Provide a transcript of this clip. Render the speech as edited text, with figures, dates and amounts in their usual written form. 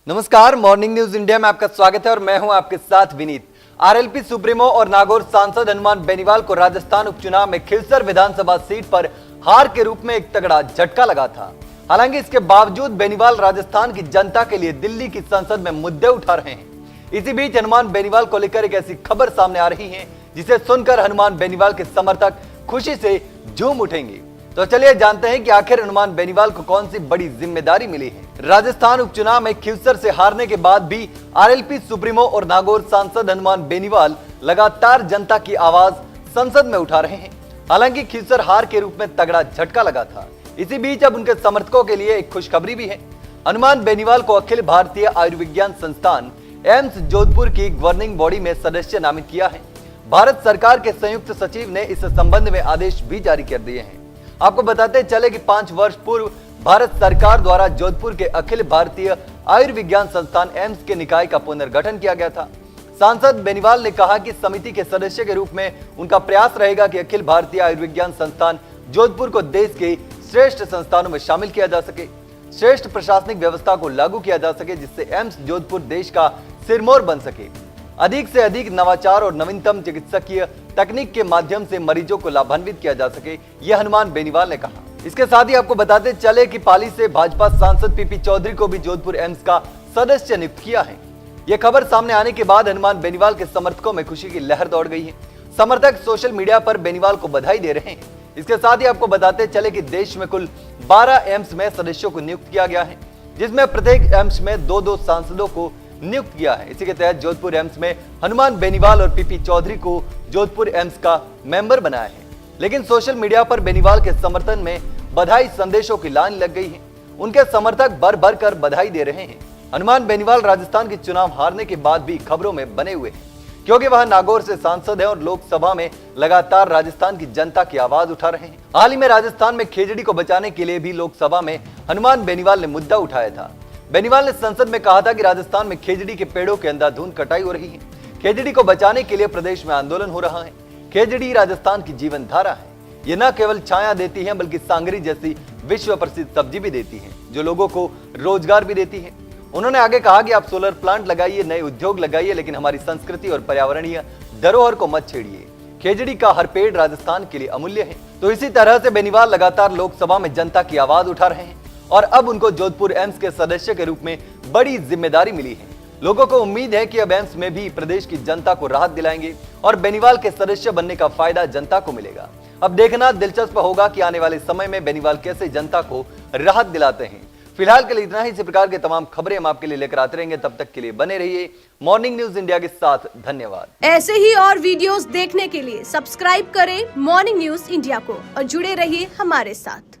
नमस्कार, morning news India में आपका स्वागत है और मैं हूं आपके साथ विनीत। आरएलपी सुप्रीमो और नागौर सांसद हनुमान बेनीवाल को राजस्थान उपचुनाव में खिलसर विधानसभा सीट पर हार के रूप में एक तगड़ा झटका लगा था। हालांकि इसके बावजूद बेनीवाल राजस्थान की जनता के लिए दिल्ली की संसद में मुद्दे उठा रहे हैं। इसी बीच हनुमान बेनीवाल को लेकर एक ऐसी खबर सामने आ रही है जिसे सुनकर हनुमान बेनीवाल के समर्थक खुशी से झूम उठेंगे। तो चलिए जानते हैं कि आखिर हनुमान बेनीवाल को कौन सी बड़ी जिम्मेदारी मिली है। राजस्थान उपचुनाव में खिलसर से हारने के बाद भी आरएलपी सुप्रीमो और नागौर सांसद हनुमान बेनीवाल लगातार जनता की आवाज संसद में उठा रहे हैं। हालांकि खिलसर हार के रूप में तगड़ा झटका लगा था। इसी बीच अब उनके समर्थकों के लिए एक खुशखबरी भी है। हनुमान बेनीवाल को अखिल भारतीय आयुर्विज्ञान संस्थान एम्स जोधपुर की गवर्निंग बॉडी में सदस्य नामित किया है। भारत सरकार के संयुक्त सचिव ने इस संबंध में आदेश भी जारी कर दिए हैं। आपको बताते चले कि 5 वर्ष पूर्व भारत सरकार द्वारा जोधपुर के अखिल भारतीय आयुर्विज्ञान संस्थान एम्स के निकाय का पुनर्गठन किया गया था। सांसद बेनीवाल ने कहा कि समिति के सदस्य के रूप में उनका प्रयास रहेगा कि अखिल भारतीय आयुर्विज्ञान संस्थान जोधपुर को देश के श्रेष्ठ संस्थानों में शामिल किया जा सके, श्रेष्ठ प्रशासनिक व्यवस्था को लागू किया जा सके, जिससे एम्स जोधपुर देश का सिरमौर बन सके। अधिक से अधिक नवाचार और नवीनतम चिकित्सकीय तकनीक के माध्यम से मरीजों को लाभान्वित किया जा सके, यह हनुमान बेनीवाल ने कहा। इसके साथ ही आपको बताते चले कि पाली से भाजपा सांसद पीपी चौधरी को भी जोधपुर एम्स का सदस्य नियुक्त किया है। यह खबर सामने आने के बाद हनुमान बेनीवाल के समर्थकों में खुशी की लहर दौड़ गई है। समर्थक सोशल मीडिया पर बेनीवाल को बधाई दे रहे हैं। इसके साथ ही आपको बताते चले कि देश में कुल 12 एम्स में सदस्यों को नियुक्त किया गया है, जिसमें प्रत्येक एम्स में 2-2 सांसदों को नियुक्त किया है। इसी के तहत जोधपुर एम्स में हनुमान बेनीवाल और पीपी चौधरी को जोधपुर एम्स का मेंबर बनाया है। लेकिन सोशल मीडिया पर बेनीवाल के समर्थन में बधाई संदेशों की लाइन लग गई है। उनके समर्थक भर भर कर बधाई दे रहे हैं। हनुमान बेनीवाल राजस्थान के चुनाव हारने के बाद भी खबरों में बने हुए हैं, क्योंकि वह नागौर से सांसद है और लोकसभा में लगातार राजस्थान की जनता की आवाज उठा रहे हैं। हाल ही में राजस्थान में खेजड़ी को बचाने के लिए भी लोकसभा में हनुमान बेनीवाल ने मुद्दा उठाया था। बेनीवाल ने संसद में कहा था कि राजस्थान में खेजड़ी के पेड़ों के अंधाधुंध कटाई हो रही है। खेजड़ी को बचाने के लिए प्रदेश में आंदोलन हो रहा है। खेजड़ी राजस्थान की जीवन धारा है। ये न केवल छाया देती है बल्कि सांगरी जैसी विश्व प्रसिद्ध सब्जी भी देती है, जो लोगों को रोजगार भी देती है। उन्होंने आगे कहा कि आप सोलर प्लांट लगाइए, नए उद्योग लगाइए, लेकिन हमारी संस्कृति और पर्यावरणीय धरोहर को मत छेड़िए। खेजड़ी का हर पेड़ राजस्थान के लिए अमूल्य है। तो इसी तरह से बेनीवाल लगातार लोकसभा में जनता की आवाज उठा रहे हैं और अब उनको जोधपुर एम्स के सदस्य के रूप में बड़ी जिम्मेदारी मिली है। लोगों को उम्मीद है कि अब एम्स में भी प्रदेश की जनता को राहत दिलाएंगे और बेनीवाल के सदस्य बनने का फायदा जनता को मिलेगा। अब देखना दिलचस्प होगा कि आने वाले समय में बेनीवाल कैसे जनता को राहत दिलाते हैं। फिलहाल के लिए इतना ही। इसी प्रकार के तमाम खबरें हम आपके लिए लेकर आते रहेंगे। तब तक के लिए बने रहिए मॉर्निंग न्यूज इंडिया के साथ। धन्यवाद। ऐसे ही और वीडियोस देखने के लिए सब्सक्राइब करें मॉर्निंग न्यूज इंडिया को और जुड़े रहिए हमारे साथ।